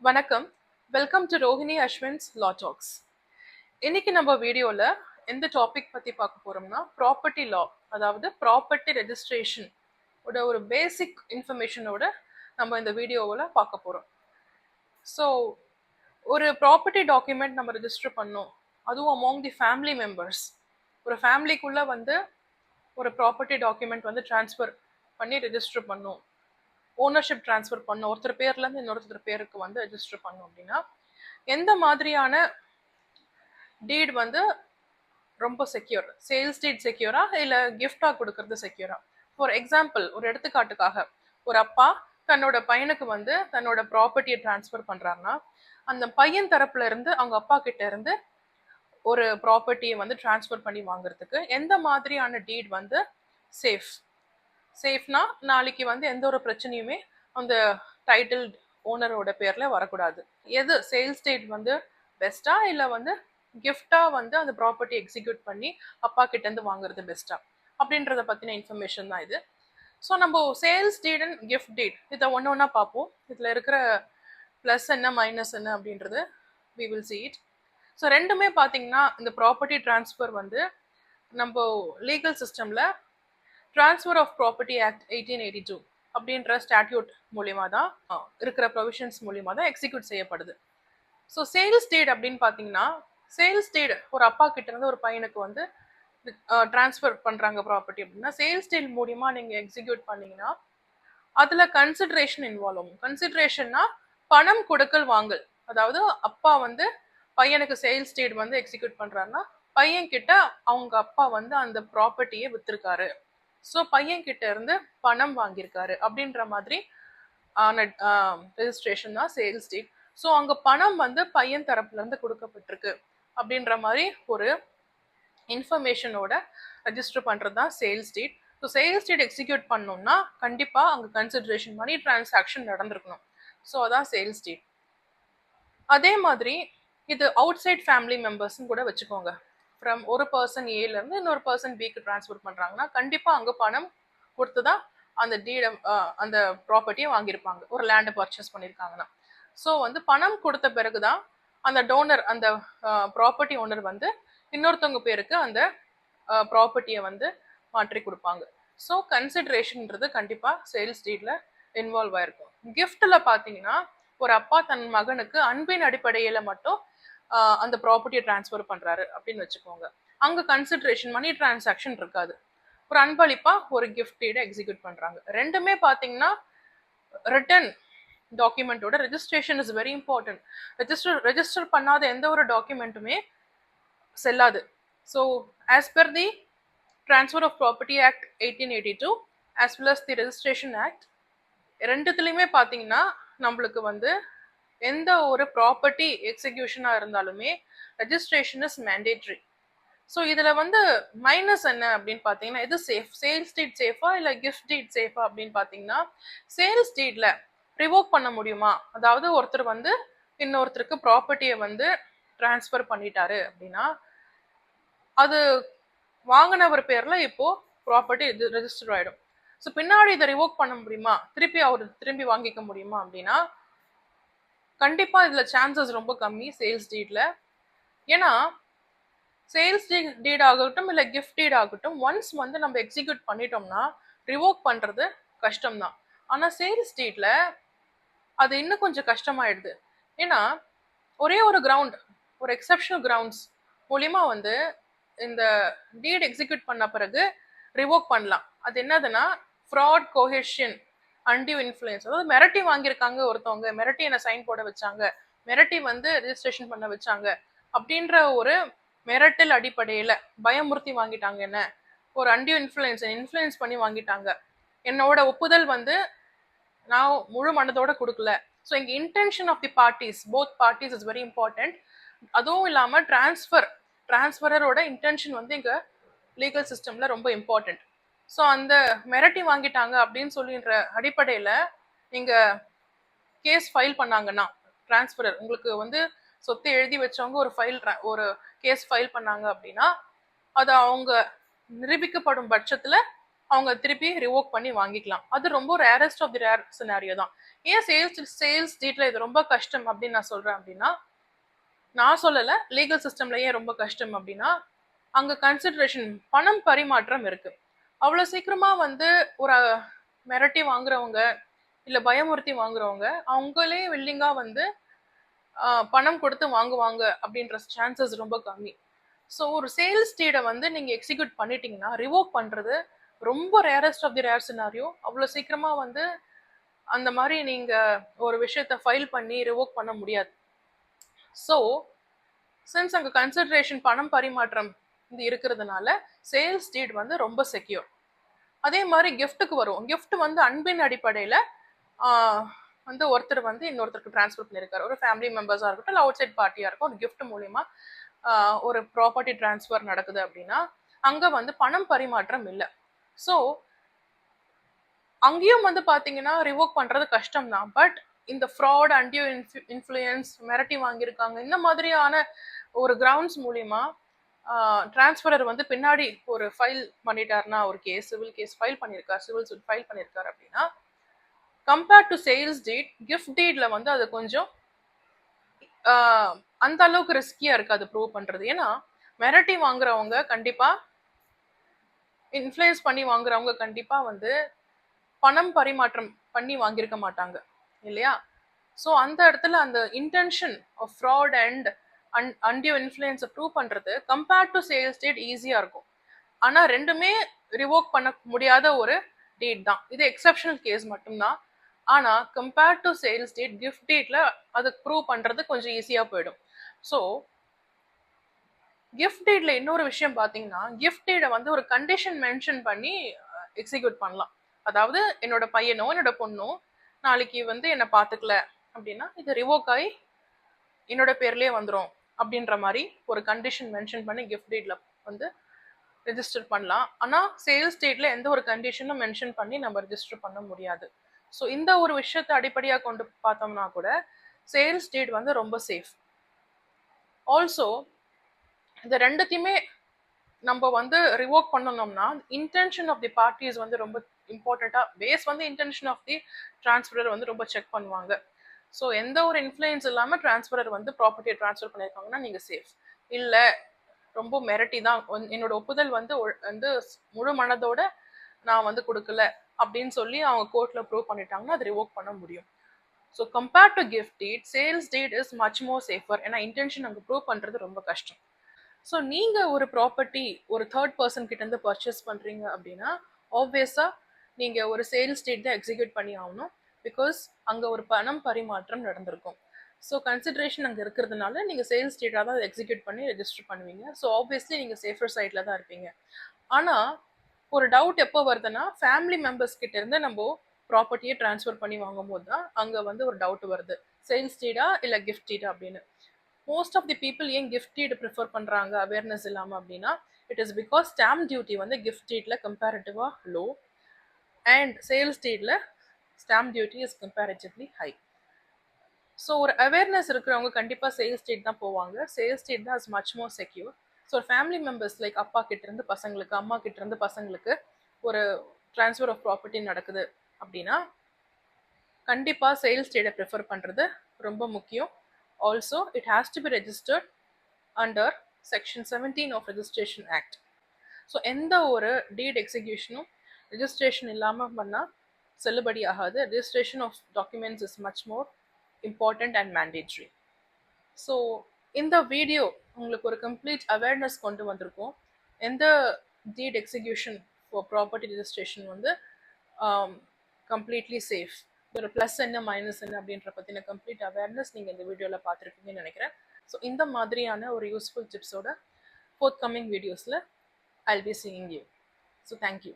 வணக்கம். Welcome to Rohini Ashwin's law talks. இன்னைக்கு நம்ம வீடியோல எந்த டாபிக் பத்தி பார்க்க போறோம்னா ப்ராப்பர்ட்டி லா, அதாவது ப்ராப்பர்ட்டி ரெஜிஸ்ட்ரேஷன் ஓட ஒரு பேசிக் இன்ஃபர்மேஷனோட நம்ம இந்த வீடியோவில் பார்க்க போறோம். ஸோ ஒரு ப்ராப்பர்ட்டி டாக்குமெண்ட் நம்ம ரெஜிஸ்டர் பண்ணோம், அதுவும் அமாங் தி ஃபேமிலி மெம்பர்ஸ். ஒரு ஃபேமிலிக்குள்ள வந்து ஒரு ப்ராப்பர்ட்டி டாக்குமெண்ட் வந்து ட்ரான்ஸ்ஃபர் பண்ணி ரெஜிஸ்டர் பண்ணோம், ஓனர்ஷிப் ட்ரான்ஸ்ஃபர் பண்ணோம், ஒருத்தர் பேர்லேருந்து இன்னொருத்தர் பேருக்கு வந்து ரெஜிஸ்டர் பண்ணோம் அப்படின்னா எந்த மாதிரியான டீட் வந்து ரொம்ப செக்யூர்? சேல்ஸ் டீட் செக்யூரா இல்லை கிஃப்டாக கொடுக்கறது செக்யூரா? ஃபார் எக்ஸாம்பிள், ஒரு எடுத்துக்காட்டுக்காக, ஒரு அப்பா தன்னோட பையனுக்கு வந்து தன்னோட ப்ராப்பர்ட்டியை ட்ரான்ஸ்ஃபர் பண்ணுறாருன்னா அந்த பையன் தரப்புல இருந்து அவங்க அப்பா கிட்ட இருந்து ஒரு ப்ராப்பர்ட்டியை வந்து ட்ரான்ஸ்ஃபர் பண்ணி வாங்குறதுக்கு எந்த மாதிரியான டீட் வந்து சேஃப்னா நாளைக்கு வந்து எந்த ஒரு பிரச்சனையுமே அந்த டைட்டில் ஓனரோட பேர்ல வரக்கூடாது. எது சேல்ஸ் டீட் வந்து பெஸ்டா இல்லை வந்து கிஃப்டா வந்து அந்த ப்ராப்பர்ட்டி எக்ஸிக்யூட் பண்ணி அப்பா கிட்ட இருந்து வாங்குறது பெஸ்டா அப்படின்றத பத்தின இன்ஃபர்மேஷன் தான் இது. ஸோ நம்ம சேல்ஸ் டீட் அண்ட் கிஃப்ட் டீட் இதை ஒன்று ஒன்றா பார்ப்போம். இதில் இருக்கிற ப்ளஸ் என்ன மைனஸ் என்ன அப்படின்றது we will see it. So ரெண்டுமே பார்த்தீங்கன்னா இந்த ப்ராப்பர்ட்டி ட்ரான்ஸ்ஃபர் வந்து நம்ம லீகல் சிஸ்டமில் ட்ரான்ஸ்ஃபர் ஆஃப் ப்ராப்பர்ட்டி ஆக்ட் 1882 அப்படின்ற ஸ்டாட்யூட் மூலியமா தான் இருக்கிற ப்ரொவிஷன்ஸ் மூலியமா தான் எக்ஸிக்யூட் செய்யப்படுது. ஸோ சேல்ஸ் டீட் அப்படின்னு பார்த்தீங்கன்னா சேல்ஸ் டீட் ஒரு அப்பா கிட்ட இருந்து ஒரு பையனுக்கு வந்து ட்ரான்ஸ்ஃபர் பண்ணுறாங்க ப்ராப்பர்ட்டி அப்படின்னா சேல்ஸ் டீட் மூலியமா நீங்கள் எக்ஸிக்யூட் பண்ணீங்கன்னா அதில் கன்சிடரேஷன் இன்வால்வ் ஆகும். கன்சிடரேஷன்னா பணம் கொடுக்கல் வாங்கல். அதாவது அப்பா வந்து பையனுக்கு சேல்ஸ் டீட் வந்து எக்ஸிக்யூட் பண்ணுறாருன்னா பையன் கிட்ட அவங்க அப்பா வந்து அந்த ப்ராப்பர்ட்டியை விற்றுருக்காரு, ஸோ பையன் கிட்ட இருந்து பணம் வாங்கியிருக்காரு அப்படின்ற மாதிரி ஆன ரெஜிஸ்ட்ரேஷன் தான் சேல்ஸ் டீட். ஸோ அங்கே பணம் வந்து பையன் தரப்புல இருந்து கொடுக்கப்பட்டிருக்கு அப்படின்ற மாதிரி ஒரு இன்ஃபர்மேஷனோட ரெஜிஸ்டர் பண்ணுறது தான் சேல்ஸ் டீட். ஸோ சேல்ஸ் டீட் எக்ஸிக்யூட் பண்ணோம்னா கண்டிப்பாக அங்கே கன்சிடரேஷன் மணி டிரான்சாக்ஷன் நடந்திருக்கணும். ஸோ அதான் சேல்ஸ் டீட். அதே மாதிரி இது அவுட் சைட் ஃபேமிலி மெம்பர்ஸ்ன்னு கூட வச்சுக்கோங்க. ஃப்ரம் ஒரு பர்சன் ஏலேருந்து இன்னொரு பர்சன் பிக்கு ட்ரான்ஸ்ஃபர் பண்ணுறாங்கன்னா கண்டிப்பாக அங்கே பணம் கொடுத்து தான் அந்த டீடை அந்த ப்ராப்பர்ட்டியை வாங்கியிருப்பாங்க. ஒரு லேண்டை பர்ச்சேஸ் பண்ணியிருக்காங்கன்னா ஸோ வந்து பணம் கொடுத்த பிறகு தான் அந்த டோனர், அந்த ப்ராப்பர்ட்டி ஓனர் வந்து இன்னொருத்தவங்க பேருக்கு அந்த ப்ராப்பர்ட்டியை வந்து மாற்றி கொடுப்பாங்க. ஸோ கன்சிடரேஷன்ன்றது கண்டிப்பாக சேல்ஸ் டீடில் இன்வால்வ் ஆயிருக்கும். கிஃப்டில் பார்த்தீங்கன்னா ஒரு அப்பா தன் மகனுக்கு அன்பின் அடிப்படையில் மட்டும் அந்த ப்ராப்பர்ட்டியை ட்ரான்ஸ்ஃபர் பண்ணுறாரு அப்படின்னு வச்சுக்கோங்க. அங்கே கன்சிடரேஷன் மணி டிரான்சாக்ஷன் இருக்காது. ஒரு அன்பளிப்பாக ஒரு கிஃப்ட் டீடை எக்ஸிக்யூட் பண்ணுறாங்க. ரெண்டுமே பார்த்தீங்கன்னா ரிட்டன் டாக்குமெண்ட்டோட registration is very important. Register பண்ணாத எந்த ஒரு டாக்குமெண்ட்டுமே செல்லாது. So as per the transfer of property act 1882 as well as the registration act, ரெண்டுத்துலேயுமே பார்த்தீங்கன்னா நம்மளுக்கு வந்து எந்த ஒரு ப்ராப்பர்ட்டி எக்ஸிக்யூஷனாக இருந்தாலுமே ரெஜிஸ்ட்ரேஷன் இஸ் மேண்டேட்ரி. ஸோ இதில் வந்து மைனஸ் என்ன அப்படின்னு பார்த்தீங்கன்னா எது சேஃப்? சேல்ஸ் டீட் சேஃபா இல்லை கிஃப்ட் டீட் சேஃபா அப்படின்னு பார்த்தீங்கன்னா சேல்ஸ் டீடில் ரிவோக் பண்ண முடியுமா? அதாவது ஒருத்தர் வந்து இன்னொருத்தருக்கு ப்ராப்பர்ட்டியை வந்து ட்ரான்ஸ்ஃபர் பண்ணிட்டாரு அப்படின்னா அது வாங்கினவர் பேரில் இப்போது ப்ராப்பர்ட்டி இது ரெஜிஸ்டர் ஆகிடும். ஸோ பின்னாடி இதை ரிவோக் பண்ண முடியுமா, திரும்பி வாங்கிக்க முடியுமா அப்படின்னா கண்டிப்பாக இதில் சான்சஸ் ரொம்ப கம்மி சேல்ஸ் டீடில். ஏன்னா சேல்ஸ் டீட் ஆகட்டும் இல்லை கிஃப்ட் டீட் ஆகட்டும் ஒன்ஸ் வந்து நம்ம எக்ஸிக்யூட் பண்ணிட்டோம்னா ரிவோக் பண்ணுறது கஷ்டம்தான். ஆனால் சேல்ஸ் டீடில் அது இன்னும் கொஞ்சம் கஷ்டமாயிடுது. ஏன்னா ஒரே ஒரு கிரவுண்ட், ஒரு எக்ஸப்ஷனல் கிரவுண்ட்ஸ் மூலிமா வந்து இந்த டீட் எக்ஸிக்யூட் பண்ண பிறகு ரிவோக் பண்ணலாம். அது என்னதுன்னா ஃப்ராட், கோஹெஷன், அன்டியூ இன்ஃப்ளூயன்ஸ். அதாவது மிரட்டி வாங்கியிருக்காங்க ஒருத்தவங்க, மிரட்டி என்னை சைன் போட வச்சாங்க, மிரட்டி வந்து ரெஜிஸ்ட்ரேஷன் பண்ண வச்சாங்க அப்படின்ற ஒரு மிரட்டல் அடிப்படையில் பயமுறுத்தி வாங்கிட்டாங்க, என்ன ஒரு அன்டியூ இன்ஃப்ளூயன்ஸ் பண்ணி வாங்கிட்டாங்க, என்னோட ஒப்புதல் வந்து நான் முழு மனதோட கொடுக்கல. ஸோ இங்கே intention of the parties, both parties is very important. அதுவும் இல்லாமல் டிரான்ஸ்ஃபரரோட இன்டென்ஷன் வந்து இங்கே லீகல் சிஸ்டமில் ரொம்ப இம்பார்ட்டன்ட். ஸோ அந்த மிரட்டி வாங்கிட்டாங்க அப்படின்னு சொல்லின்ற அடிப்படையில் நீங்கள் கேஸ் ஃபைல் பண்ணாங்கன்னா டிரான்ஸ்ஃபரர் உங்களுக்கு வந்து சொத்தை எழுதி வச்சவங்க ஒரு கேஸ் ஃபைல் பண்ணாங்க அப்படின்னா அது அவங்க நிரூபிக்கப்படும் பட்சத்தில் அவங்க திருப்பி ரிவோக் பண்ணி வாங்கிக்கலாம். அது ரொம்ப rarest of the rare scenario தான். ஏன் சேல்ஸ் டீட்ல இது ரொம்ப கஷ்டம் அப்படின்னு நான் சொல்றேன் அப்படின்னா, நான் சொல்லல லீகல் சிஸ்டம்ல ஏன் ரொம்ப கஷ்டம் அப்படின்னா, அங்க கன்சிடரேஷன் பணம் பரிமாற்றம் இருக்கு. அவ்வளவு சீக்கிரமா வந்து ஒரு மிரட்டி வாங்குறவங்க இல்ல பயமுறுத்தி வாங்குறவங்க அவங்களே வில்லிங்கா வந்து பணம் கொடுத்து வாங்குவாங்க அப்படின்ற சான்சஸ் ரொம்ப கம்மி. ஸோ ஒரு சேல்ஸ் டீடை வந்து நீங்க எக்ஸிக்யூட் பண்ணிட்டீங்கன்னா ரிவோக் பண்றது ரொம்ப rarest of the rare scenario. அவ்வளோ சீக்கிரமா வந்து அந்த மாதிரி நீங்க ஒரு விஷயத்த ஃபைல் பண்ணி ரிவோக் பண்ண முடியாது. ஸோ சின்ஸ் அங்கே கன்சிடரேஷன் பணம் பரிமாற்றம் இது இருக்கிறதுனால சேல்ஸ் டீட் வந்து ரொம்ப செக்யூர். அதே மாதிரி கிஃப்ட்டுக்கு வரும். கிஃப்ட் வந்து அன்பின் அடிப்படையில் வந்து ஒருத்தர் வந்து இன்னொருத்தருக்கு டிரான்ஸ்ஃபர் பண்ணியிருக்காரு. ஒரு ஃபேமிலி மெம்பர்ஸாக இருக்கட்டும் இல்லை அவுட் சைட் பார்ட்டியாக இருக்கும். ஒரு கிஃப்ட் மூலியமா ஒரு ப்ராப்பர்ட்டி டிரான்ஸ்ஃபர் நடக்குது அப்படின்னா அங்கே வந்து பணம் பரிமாற்றம் இல்லை. ஸோ அங்கேயும் வந்து பார்த்தீங்கன்னா ரிவோக் பண்ணுறது கஷ்டம் தான். பட் இந்த ஃப்ராட் அன்டியூ இன்ஃப்ளூயன்ஸ் மிரட்டி வாங்கியிருக்காங்க இந்த மாதிரியான ஒரு கிரவுண்ட்ஸ் மூலியமா டிரான்ஸ்ஃபரர் வந்து பின்னாடி ஒரு ஃபைல் பண்ணிட்டாருன்னா ஒரு கேஸ் சிவில் கேஸ் ஃபைல் பண்ணியிருக்காரு சிவில் சூட் ஃபைல் பண்ணியிருக்காரு அப்படின்னா compared to sales deed gift டீட்ல வந்து அது கொஞ்சம் அந்த அளவுக்கு ரிஸ்கியா இருக்கு அது ப்ரூவ் பண்றது. ஏன்னா மிரட்டி வாங்குறவங்க கண்டிப்பா இன்ஃப்ளூயன்ஸ் பண்ணி வாங்குறவங்க கண்டிப்பா வந்து பணம் பரிமாற்றம் பண்ணி வாங்கியிருக்க மாட்டாங்க இல்லையா? ஸோ அந்த இடத்துல அந்த intention of fraud and undue இன்ஃப்ளூயன்ஸை ப்ரூவ் பண்றது கம்பேர்ட் டு சேல்ஸ் டீட் ஈஸியா இருக்கும். ஆனா ரெண்டுமே ரிவோக் பண்ண முடியாத ஒரு டீட் தான். இது எக்ஸப்ஷனல் கேஸ் மட்டும்தான். ஆனா compared to sales deed gift டீட்ல அது ப்ரூவ் பண்றது கொஞ்சம் ஈஸியா போயிடும். ஸோ கிஃப்ட் டீட்ல இன்னொரு விஷயம் பார்த்தீங்கன்னா கிஃப்ட் டீடை வந்து ஒரு கண்டிஷன் மென்ஷன் பண்ணி எக்ஸிக்யூட் பண்ணலாம். அதாவது என்னோட பையனோ என்னோட பொண்ணோ நாளைக்கு வந்து என்னை பார்த்துக்கல அப்படின்னா இது ரிவோக் ஆகி என்னோட பேர்லயே வந்துடும் அப்படின்ற மாதிரி ஒரு கண்டிஷன் மென்ஷன் பண்ணி கிஃப்ட் டீட்ல வந்து ரெஜிஸ்டர் பண்ணலாம். ஆனால் சேல்ஸ் டீட்ல எந்த ஒரு கண்டிஷனும் மென்ஷன் பண்ணி நம்ம ரெஜிஸ்டர் பண்ண முடியாது. ஸோ இந்த ஒரு விஷயத்தை அடிப்படையாக கொண்டு பார்த்தோம்னா கூட சேல்ஸ் டீட் வந்து ரொம்ப சேஃப். ஆல்சோ இந்த ரெண்டுத்தையுமே நம்ம வந்து ரிவோக் பண்ணணும்னா இன்டென்ஷன் ஆஃப் தி பார்ட்டிஸ் வந்து ரொம்ப இம்பார்ட்டண்டா பேஸ் வந்து இன்டென்ஷன் ஆஃப் தி டிரான்ஸ்ஃபரர் வந்து ரொம்ப செக் பண்ணுவாங்க. ஸோ எந்த ஒரு இன்ஃப்ளூயன்ஸ் இல்லாமல் டிரான்ஸ்ஃபரர் வந்து ப்ராப்பர்ட்டியை டிரான்ஸ்ஃபர் பண்ணியிருக்காங்கன்னா நீங்கள் சேஃப். இல்லை ரொம்ப மிரட்டி தான் என்னோட ஒப்புதல் வந்து வந்து முழு மனதோட நான் வந்து கொடுக்கல அப்படின்னு சொல்லி அவங்க கோர்ட்ல ப்ரூவ் பண்ணிட்டாங்கன்னா அது ரிவோக் பண்ண முடியும். So compared to gift deed sales deed is much more safer. ஏன்னா இன்டென்ஷன் அங்கே ப்ரூவ் பண்ணுறது ரொம்ப கஷ்டம். ஸோ நீங்கள் ஒரு ப்ராப்பர்ட்டி ஒரு தேர்ட் பர்சன் கிட்டேருந்து பர்ச்சேஸ் பண்ணுறீங்க அப்படின்னா ஆப்வியஸாக நீங்கள் ஒரு சேல்ஸ் டீட் தான் எக்ஸிக்யூட் பண்ணி ஆகணும். பிகாஸ் அங்கே ஒரு பணம் பரிமாற்றம் நடந்திருக்கும். ஸோ கன்சிடரேஷன் அங்கே இருக்கிறதுனால நீங்கள் சேல்ஸ் டீட்டாக தான் எக்ஸிக்யூட் பண்ணி ரெஜிஸ்டர் பண்ணுவீங்க. ஸோ ஆப்வியஸ்லி நீங்கள் சேஃபர் சைடில் தான் இருப்பீங்க. ஆனால் ஒரு டவுட் எப்போ வருதுன்னா ஃபேமிலி மெம்பர்ஸ் கிட்ட இருந்து நம்ம ப்ராப்பர்ட்டியை டிரான்ஸ்ஃபர் பண்ணி வாங்கும்போது தான் அங்கே வந்து ஒரு டவுட் வருது சேல்ஸ் டீடா இல்லை கிஃப்ட் டீடா அப்படின்னு. மோஸ்ட் ஆஃப் தி பீப்புள் ஏன் கிஃப்ட் டீட் ப்ரிஃபர் பண்ணுறாங்க அவேர்னஸ் இல்லாமல் அப்படின்னா it is because stamp duty வந்து கிஃப்ட் டீட்டில் கம்பேரிட்டிவாக லோ அண்ட் சேல்ஸ் டீட்டில் stamp duty is comparatively high. So ஒரு அவேர்னஸ் இருக்கிறவங்க கண்டிப்பாக சேல்ஸ் டீட் தான் போவாங்க. சேல்ஸ் டீட் தான் is much more secure. So family members like அப்பா கிட்டேருந்து பசங்களுக்கு அம்மா கிட்டேருந்து பசங்களுக்கு ஒரு ட்ரான்ஸ்ஃபர் ஆஃப் ப்ராப்பர்ட்டி நடக்குது அப்படின்னா கண்டிப்பாக சேல்ஸ் டீடை ப்ரிஃபர் பண்ணுறது ரொம்ப முக்கியம். Also, it has to be registered under Section 17 of Registration Act. So, எந்த ஒரு டீட் எக்ஸிக்யூஷனும் ரெஜிஸ்ட்ரேஷன் இல்லாமல் பண்ணால் செல்லுபடி ஆகாது. Registration of documents is much more important and mandatory. So இந்த வீடியோ உங்களுக்கு ஒரு கம்ப்ளீட் அவேர்னஸ் கொண்டு வந்திருக்கோம். எந்த deed execution for property registration வந்து கம்ப்ளீட்லி சேஃப், ஒரு ப்ளஸ் என்ன மைனஸ் என்ன அப்படின்ற பற்றின கம்ப்ளீட் அவேர்னஸ் நீங்கள் இந்த வீடியோவில் பார்த்துருப்பீங்கன்னு நினைக்கிறேன். ஸோ இந்த மாதிரியான ஒரு யூஸ்ஃபுல் டிப்ஸோட ஃபோர்த் கம்மிங் வீடியோஸில் I'll be seeing you. So thank you.